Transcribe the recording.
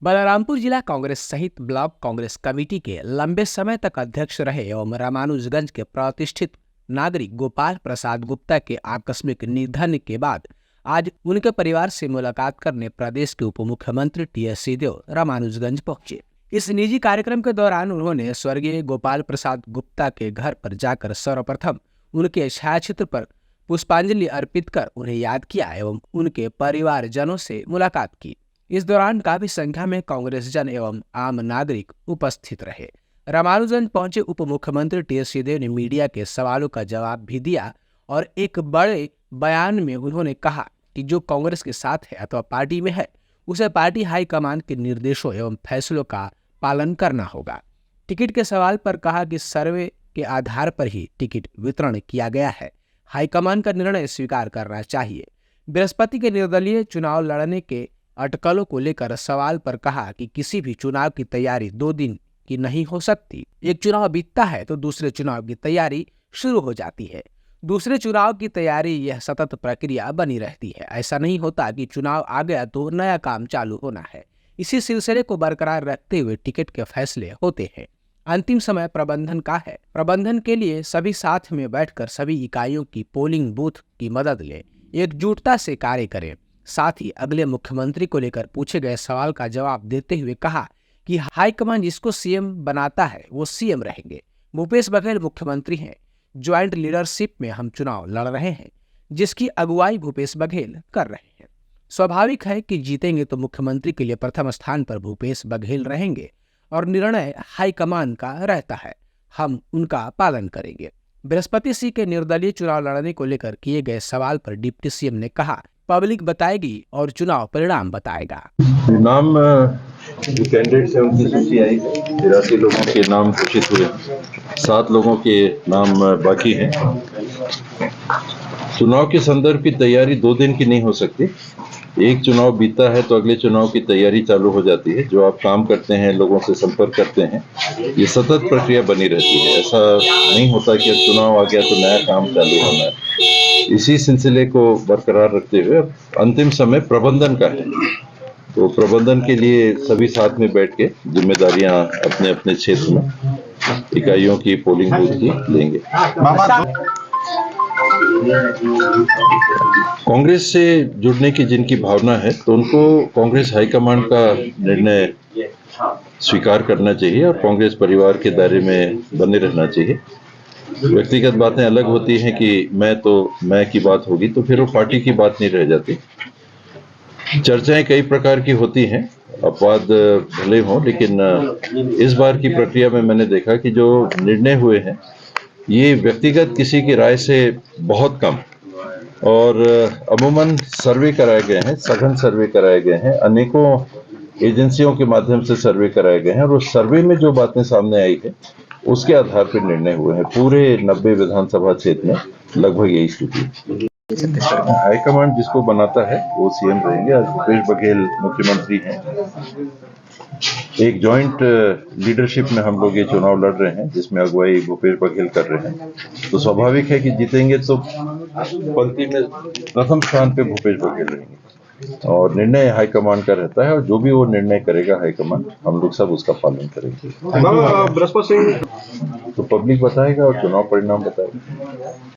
बलरामपुर जिला कांग्रेस सहित block Congress committee के लंबे समय तक अध्यक्ष रहे एवं रामानुजगंज के प्रतिष्ठित नागरिक गोपाल प्रसाद गुप्ता के आकस्मिक निधन के बाद आज उनके परिवार से मुलाकात करने प्रदेश के उप मुख्यमंत्री टीएस सिंहदेव रामानुजगंज पहुंचे। इस निजी कार्यक्रम के दौरान उन्होंने स्वर्गीय गोपाल प्रसाद गुप्ता के घर पर जाकर सर्वप्रथम उनके छायाचित्र पर पुष्पांजलि अर्पित कर उन्हें याद किया एवं उनके परिवारजनों से मुलाकात की। इस दौरान काफी संख्या में कांग्रेस जन एवं आम नागरिक उपस्थित रहे। रामानुजगंज पहुंचे उप मुख्यमंत्री टीएस सिंहदेव ने मीडिया के सवालों का जवाब भी दिया और एक बड़े बयान में उन्होंने कहा कि जो कांग्रेस के साथ है अथवा पार्टी में है उसे पार्टी हाईकमान के निर्देशों एवं फैसलों का पालन करना होगा। टिकट के सवाल पर कहा कि सर्वे के आधार पर ही टिकट वितरण किया गया है, हाईकमान का निर्णय स्वीकार करना चाहिए। बृहस्पति के निर्दलीय चुनाव लड़ने के अटकलों को लेकर सवाल पर कहा कि किसी भी चुनाव की तैयारी 2 दिन की नहीं हो सकती। एक चुनाव बीतता है तो दूसरे चुनाव की तैयारी शुरू हो जाती है। दूसरे चुनाव की तैयारी यह सतत प्रक्रिया बनी रहती है। ऐसा नहीं होता कि चुनाव आ गया तो नया काम चालू होना है। इसी सिलसिले को बरकरार रखते हुए टिकट के फैसले होते हैं। अंतिम समय प्रबंधन का है। प्रबंधन के लिए सभी साथ में बैठकर सभी इकाइयों की पोलिंग बूथ की मदद लें, एकजुटता से कार्य करें। साथ ही अगले मुख्यमंत्री को लेकर पूछे गए सवाल का जवाब देते हुए कहा कि हाईकमान जिसको सीएम बनाता है वो सीएम रहेंगे। भूपेश बघेल मुख्यमंत्री हैं। ज्वाइंट लीडरशिप में हम चुनाव लड़ रहे हैं जिसकी अगुवाई भूपेश बघेल कर रहे हैं। स्वाभाविक है कि जीतेंगे तो मुख्यमंत्री के लिए प्रथम स्थान पर भूपेश बघेल रहेंगे और निर्णय हाईकमान का रहता है, हम उनका पालन करेंगे। बृहस्पति सिंह के निर्दलीय चुनाव लड़ने को लेकर किए गए सवाल पर डिप्टी सीएम ने कहा पब्लिक बताएगी और चुनाव परिणाम बताएगा। नाम जो कैंडिडेट्स हैं उनकी सूची आई, 83 लोगों के नाम घोषित हुए, 7 लोगों के नाम बाकी हैं। चुनाव के संदर्भ की तैयारी 2 दिन की नहीं हो सकती। एक चुनाव बीतता है तो अगले चुनाव की तैयारी चालू हो जाती है। जो आप काम करते हैं, लोगों से संपर्क करते हैं, ये सतत प्रक्रिया बनी रहती है। ऐसा नहीं होता कि चुनाव आ गया तो नया काम चालू होना है। इसी सिलसिले को बरकरार रखते हुए अंतिम समय प्रबंधन का है, तो प्रबंधन के लिए सभी साथ में बैठ के जिम्मेदारियां अपने अपने क्षेत्र में इकाइयों की पोलिंग बूथ की लेंगे। कांग्रेस से जुड़ने की जिनकी भावना है तो उनको कांग्रेस हाईकमांड का निर्णय स्वीकार करना चाहिए और कांग्रेस परिवार के दायरे में बने रहना चाहिए। व्यक्तिगत बातें अलग होती हैं कि मैं की बात होगी तो फिर वो पार्टी की बात नहीं रह जाती। चर्चाएं कई प्रकार की होती हैं, अपवाद भले हों, लेकिन इस बार की प्रक्रिया में मैंने देखा कि जो निर्णय हुए हैं ये व्यक्तिगत किसी की राय से बहुत कम और अमूमन सर्वे कराए गए हैं, सघन सर्वे कराए गए हैं, अनेकों एजेंसियों के माध्यम से सर्वे कराए गए हैं और उस सर्वे में जो बातें सामने आई है उसके आधार पर निर्णय हुए हैं। पूरे 90 विधानसभा क्षेत्र में लगभग यही स्थिति। हाईकमांड जिसको बनाता है वो सीएम रहेंगे। आज भूपेश बघेल मुख्यमंत्री हैं। एक जॉइंट लीडरशिप में हम लोग ये चुनाव लड़ रहे हैं जिसमें अगुवाई भूपेश बघेल कर रहे हैं, तो स्वाभाविक है कि जीतेंगे तो पंक्ति में प्रथम स्थान पे भूपेश बघेल रहेंगे और निर्णय हाईकमान का रहता है और जो भी वो निर्णय करेगा हाईकमान, हम लोग सब उसका पालन करेंगे। बृहस्पति सिंह तो पब्लिक बताएगा और चुनाव परिणाम बताएगा।